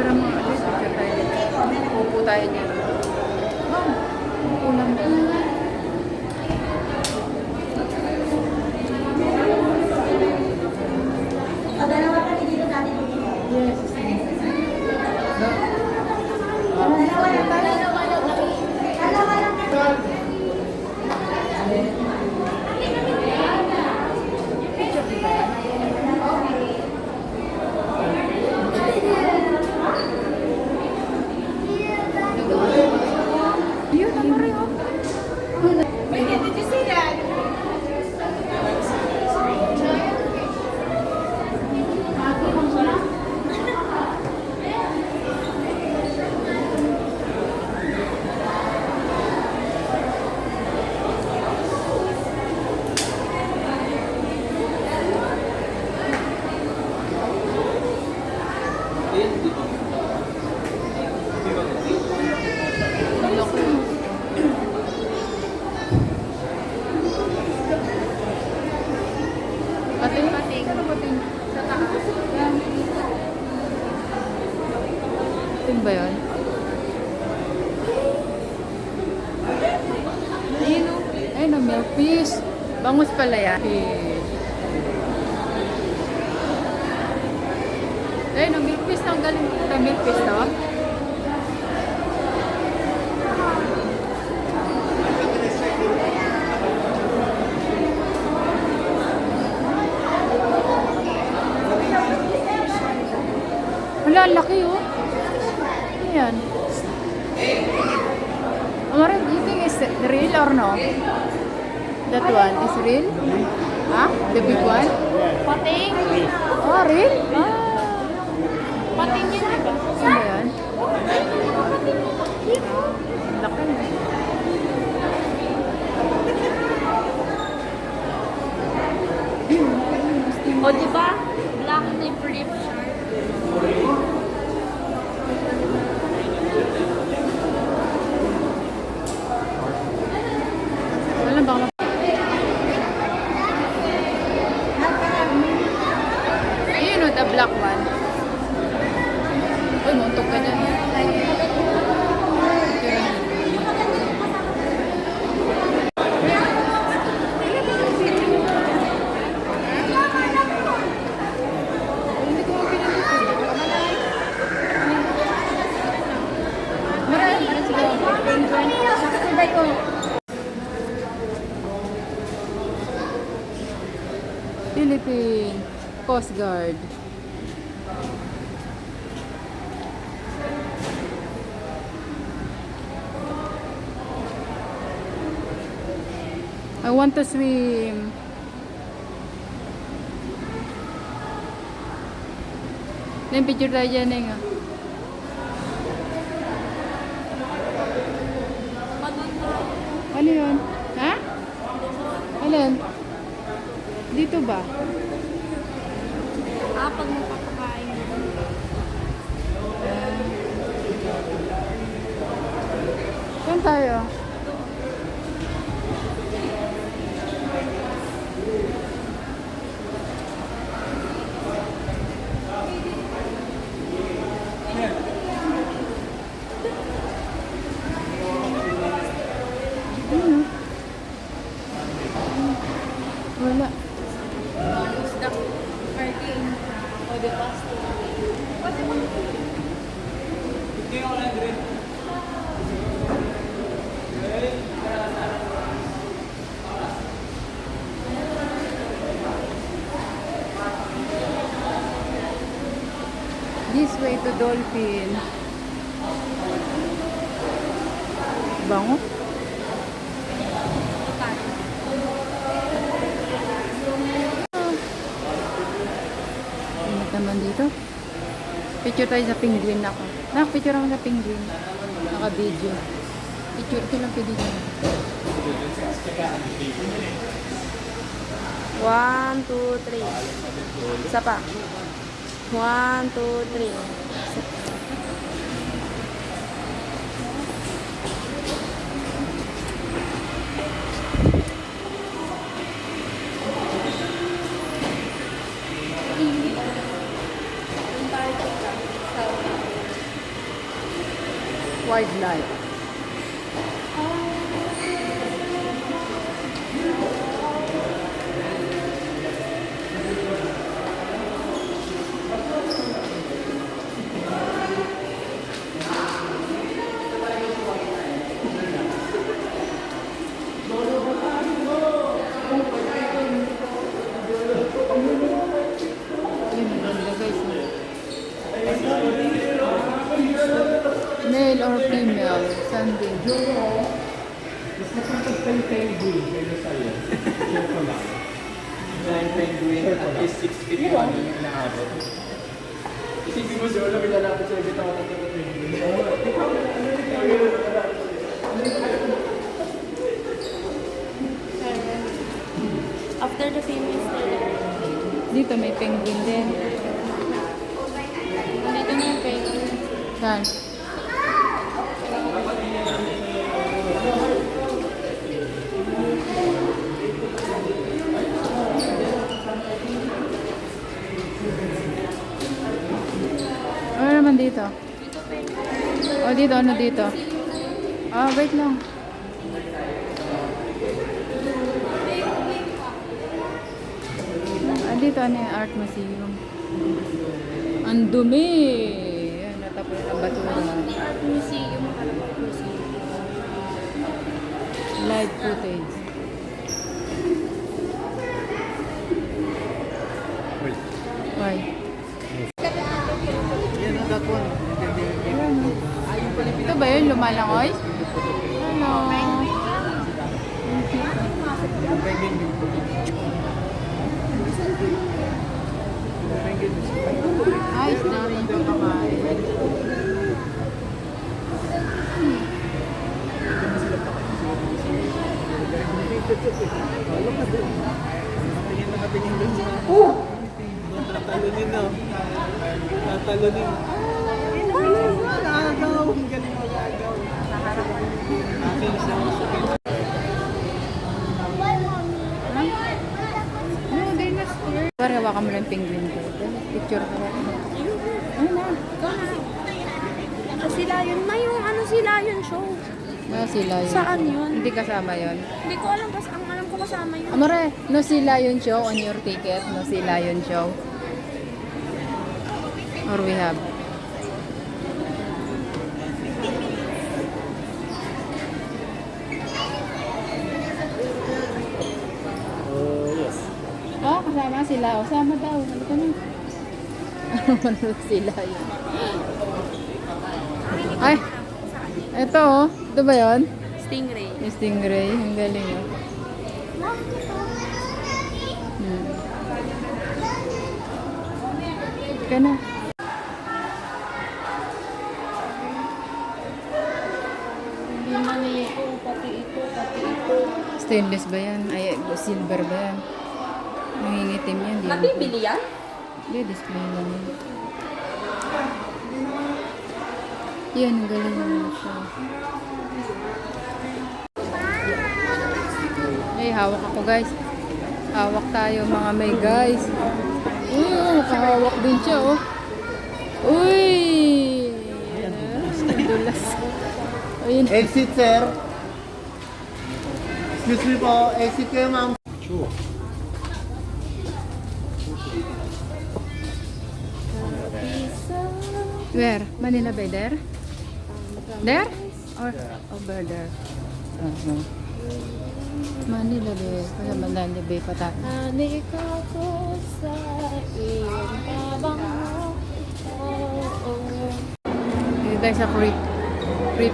Picture mo. Picture tayo. Upo tayo dyan. Upo lang dyan. Pating. Sa taas. Pating ba yun? Ayun o, milk fish. Bangus pala yan. Ayun o, milk fish. Ang galing sa milk fish to. Wala, laki oh. Ayan. Amara, you think is real or no? That one is real? Huh? The big one? Pating. Oh, real? Ah. Pating yun, di ba? Saan ba yan? Laki na. O, di ba? Black tip reef shark. Wala baka ayun o, the black one. Uy, muntok ka dyan. Philippine Coast Guard. I want to swim. Then picture tayo dyan eh nga. Ano yun? Ha? Alin? Dito ba? Pag magpapakain mo. Saan tayo? Wala. This way to Dolphin. Bango? Ingat naman dito. Picture tayo sa penguin ako. Picture ako sa penguin. Naka-video. Picture ko lang pwede dyan. 1, 2, 3. Isa pa. 1, 2, 3. wildlife. Yun, ang ganda guys. Male or female, sanding. Penguin at least 6 feet 1 yung inaabot. Isipin mo siya, wala lalapit sa ibig ako ng penguin. After the famous Dito may penguin din. dito na yung penguin. Saan? Ano naman dito? Oh, dito. Ano dito? Ah, wait lang. Ah, dito ano yung art museum. Ang dumi! Yan, natapos ng basura. Art museum. Live footage. Why? Yan ang that one. Ito ba yun? Lumalangoy? Hello. Ayos na rin yung kumakain. Tatalunin na. Tatalunin. Nakagaw. Ang galing mag-agaw. Akin siya. No, they're not scared. Pare, hawakan mo lang yung penguin ko. Picture ko. Ano na? Sila yun. May yung ano sila yun show. No, sila yun. Saan yun? Hindi kasama yun. Hindi ko alam kasi ang alam ko kasama yun. Amore, no sila yun show on your ticket. No sila yun show. Or we have. Yes. Oh, kasama sila. O, sama daw. Halika na. Ano sila yun? Ay! Ito oh. Ito ba yun? Stingray. Yung stingray. Ang galing oh. Hmm. Halika na. Hindi man ito, pati ito, pati ito. Stainless ba yan? Ay, silver ba yan? Nangingitim yan. Di Nabibili yan? Hindi, display lang yan. Yan, ang galing naman siya. Ay, hawak ako guys. Hawak tayo mga may guys. Uy, nakahawak din siya oh. Uy! Ang dulas. Ayun. Exit, sir. Excuse me po. Exit kayo, ma'am. Sure. Where? Manila Bay there? There? Or over there? Manila Bay. Kasi Manila Bay pa tayo. Nalik ako sa iyong pabango. Dito tayo sa creepy.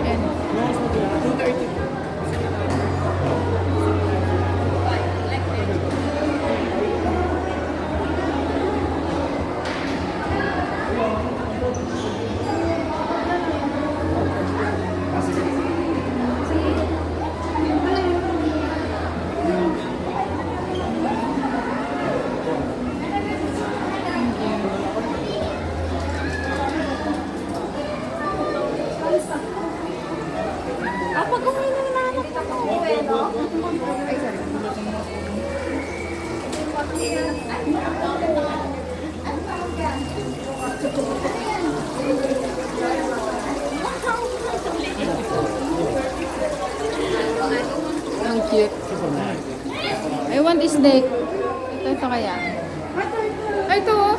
Ayan. Ang cute. I want a snake. Ito kaya. Ay, ito oh.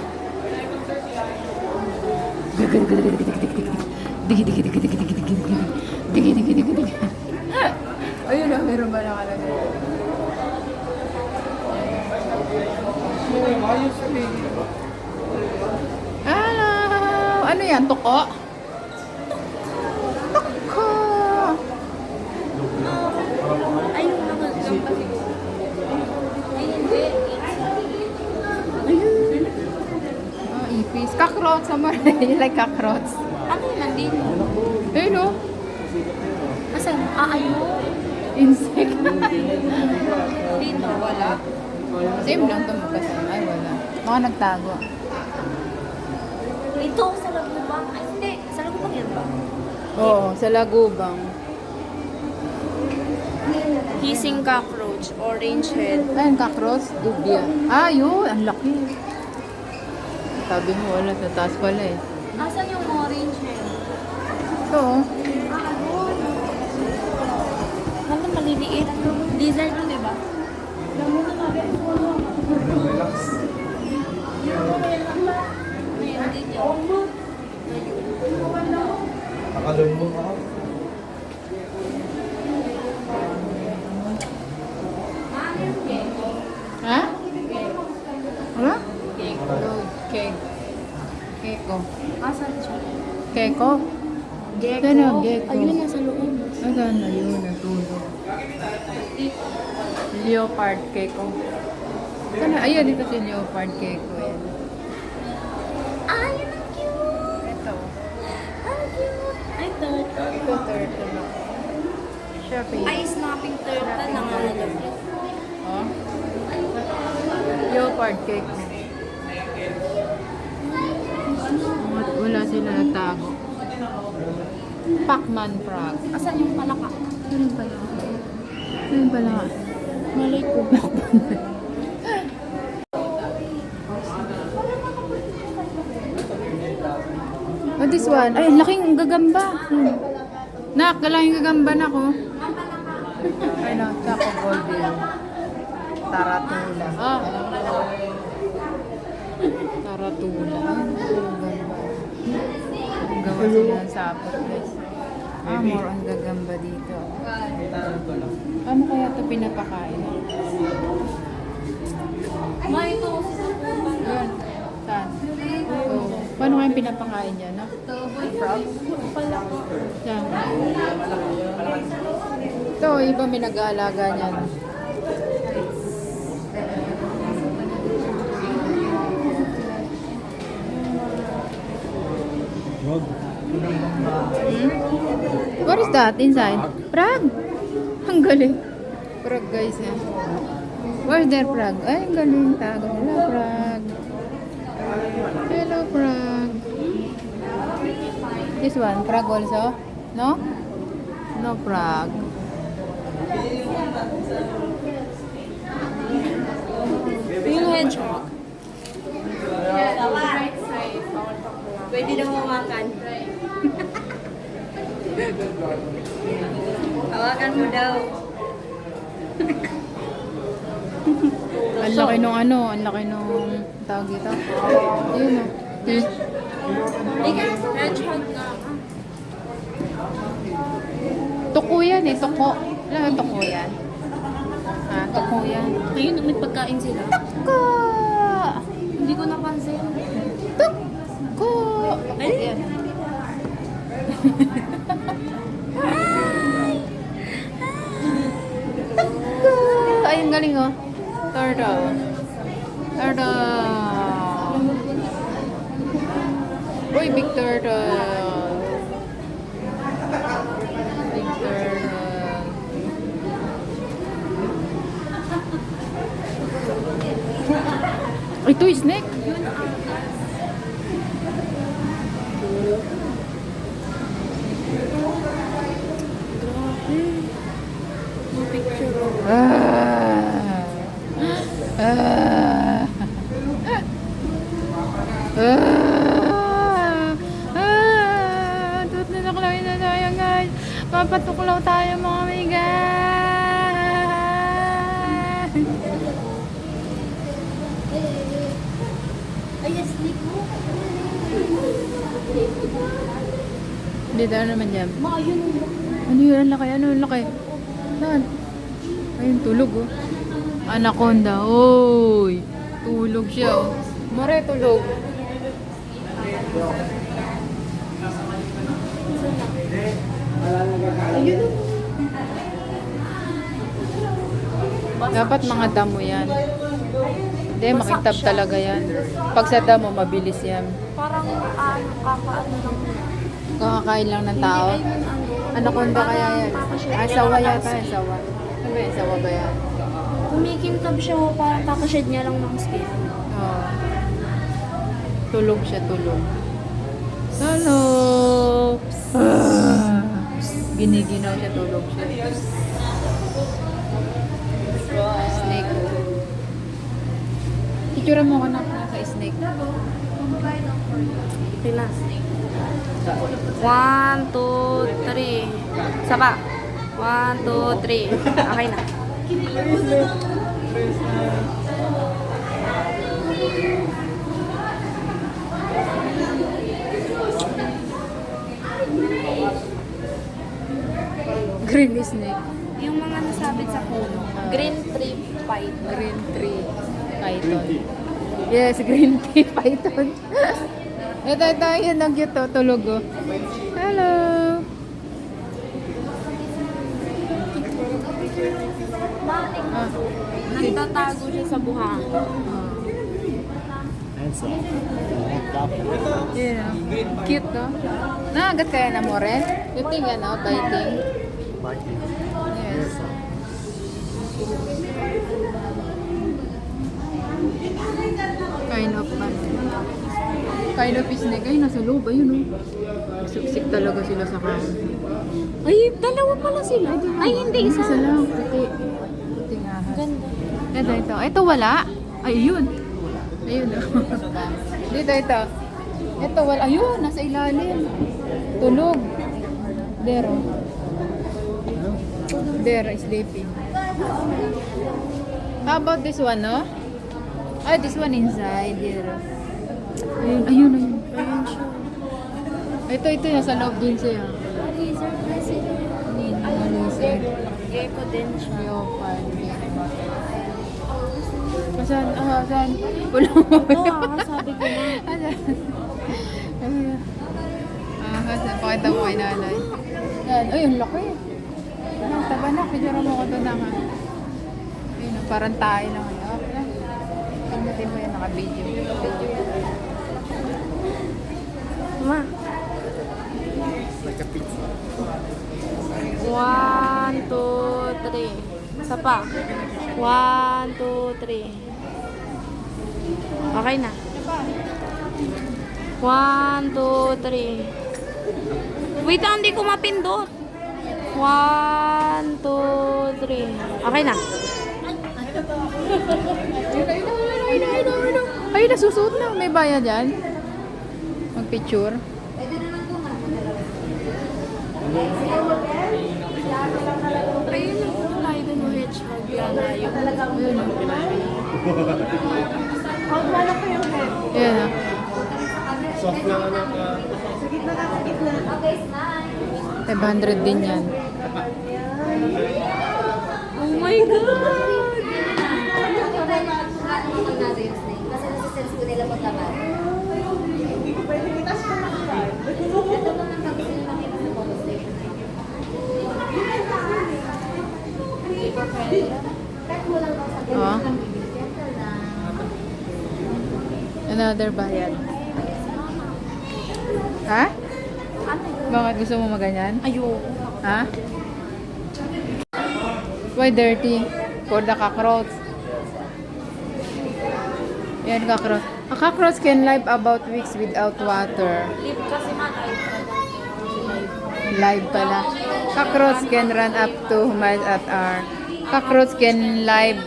Ayun na, meron ba nakalagay? Hello! Ano yan? Tuko? Tuko! Ayun na nga. Ay, hindi. Oh, ipis. Cockroach. Amor. You like cockroach? Ano yun? Nandito. Ayun oh. Asan? Ayun. Insect. Dito. Wala. Same lang ito magkasama. Ay, wala. Baka nagtago. Ito, sa lagubang. Ay, hindi. Sa lagubang yan ba? Oo, sa lagubang. Hissing cockroach, orange head. Ayun, cockroach. Dubia. Ah, yun. Ang laki. Sabi mo, wala. Sa taas pala eh. Asan yung orange head? Ito oh. Ano maliliit? Lizard yun, di ba? Ayun, dito. Nakalumbong ako. Ha? Ano? Cake. Keko. Asan siya? Keko? Gecko. Ano, gecko? Ayun, nasa loob. Nasaan na yun? Natulog. Leopard keko. Sana, ayun, dito si leopard keko. Yan. Ay, ang cute! Ito. Ang cute! Ay, turtle. Ito, turtle na. Shopee. Ay, snapping turtle na nga nalagay. Oh. Leopard cake. Wala sila nagtago. Pacman frog. Asan yung palaka? Ganun pala. Ganun pala. Malay ko. Oh, this one. Ay, laking gagamba. Nak, kalaking gagamba na ko. Ay, no. Tsaka golden. Taratula. Ah. Taratula. Ang gagamba. Ang gawa sila ng sapot, guys. Ah, more ang gagamba dito. Ano kaya ito pinapakain? May ito. Yan. Saan? Oh. Paano kayong pinapakain yan, no? Frog? Palaka. Yan. Ito, iba may nag-aalaga niyan. What is that inside? Frog? Ang galing. Frog, guys, yan. Where's their frog? Ay, ang galing. Tago. Hello, frog. Hello, frog. This one, frog also? No? No frog. Yung hedgehog. Pwede na hawakan. Hawakan mo daw. Ang laki nung ano, ang laki nung tawag dito. Yun o. Hedgehog nga. Tuko yan eh, tuko. Alam mo tuko yan? Ha, tuko yan. Ayun, may pagkain sila. Tuko! Hindi ko napansin. Tuko! Ay, Yan. Tuko! Ay, ang galing oh. Turtle. Turtle. Uy, big turtle. Big turtle. Ito, snake. yung picture of Ah. Ah. Ah. Tut na naklaw na tayo, guys. Papatuklaw tayo, mga amiga. Dito, ano naman yan? Ma, yun ang Ano yun? Ang laki? Ano yung laki? Saan? Ayun, tulog oh. Anaconda. Oy! Tulog siya oh. Mare, tulog. Dapat mga damo yan. Hindi, makintab talaga yan. Pag sa damo, mabilis yan. parang kakaano lang. Kakakain lang ng tao. Hindi, I mean, Anaconda kaya yan. Kakashed. Ay, sawa yata yan, sawa. Ano ba yan, sawa ba yan? Kumikintab siya, parang kakashed niya lang ng skin. Oo. Tulog siya, tulog. Hello! Giniginaw siya, tulog siya. Snake. Picture mo ka na sa snake. Pila. 1, 2, 3. Saba. 1, 2, 3. Okay na. Green snake. Yung mga nasabit sa puno. Green tree fight. Green tree python. Yes, green tree python. ito, yun ang cute oh, tulog oh. Hello! Ah, Nagtatago siya sa buhangin. yun oh. Cute no? Nakagat kaya na mo rin? You think ano, biting? Yes. Kind of fun. Kind of snake. Ay, nasa loob. Ayun oh. Suksik talaga sila sa kain. Ay, dalawa pala sila. Ay, hindi. Isa. Isa lang. Puti. Puti nga. Ganda. Ito. Ito wala. Ay, yun. Ayun oh. Ito. Ito wala. Ayun, nasa ilalim. Tulog. There oh. There is sleeping. How about this one, no? Ah, this one inside. There. Ayun. Ayun siya. Ito, nasa loob din siya. Lizard na sila. Lizard. Gecko din siya. Leopard. Saan? Saan? Wala mo. Ito sabi ko na. Saan? Pakita mo kay nanay. Yan. Ay, ang laki. Ang taba na. Pidura mo ko doon na nga. Ayun, parang tayo lang. Okay. Tingnan mo yan, naka-video. Ma. Like a pizza. 1, 2, 3. Isa pa. 1, 2, 3. Okay na. 1, 2, 3. Wait, hindi ko mapindot. 1, 2, 3. Okay na. Ay, nasusuot na. May bayad yan. Mag-picture. Ayun yung puno tayo dun yung hedgehog. Yan na yung... Ayan ah. Soft lang ano ka. 500 din yan. Oh my God! Kasi nasa-sense ko nila paglaban. Oh. Another bayad. Ha? Bakit gusto mo maganyan? Ayoko. Ha? Why dirty? For the cockroach. Yan, cockroach. A cockroach can live about weeks without water. Live kasi man ay Live pala. Cockroach can run up to miles at hour. Cockroach can live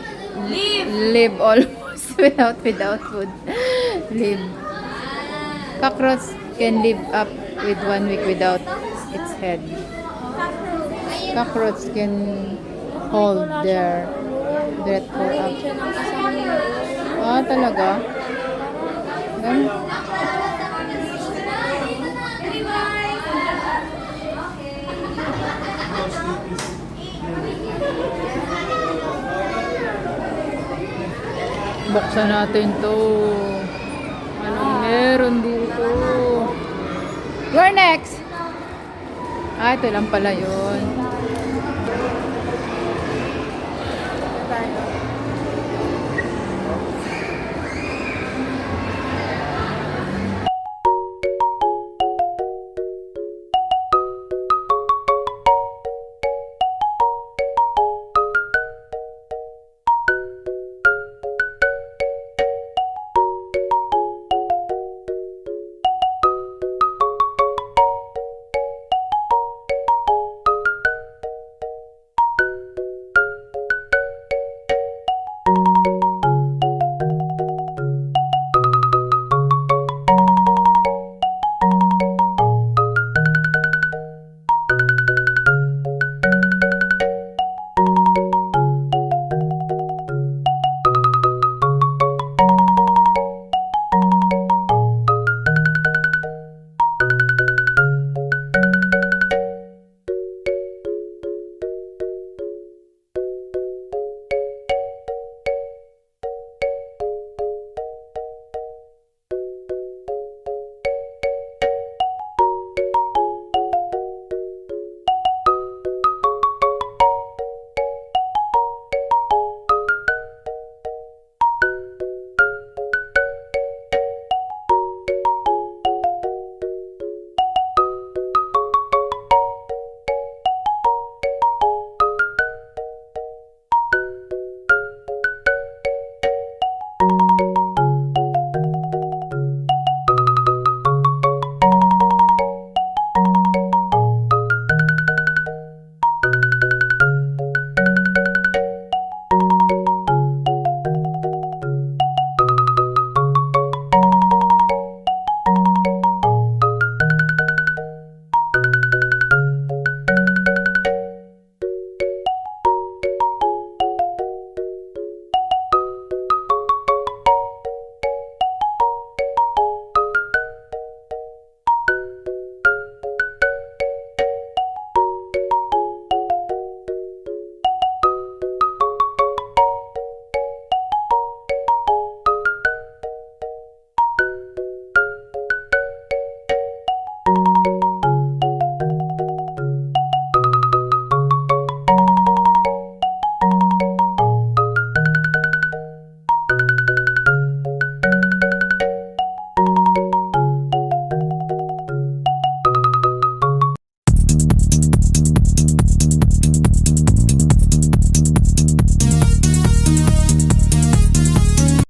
almost without food. Live. Cockroach can live up with 1 week without its head. Cockroach can hold their breath for up. siya ng isang linggo. Ah, talaga? Ganun. buksan natin to. Anong meron dito? Where next? Ah, ito lang pala yun.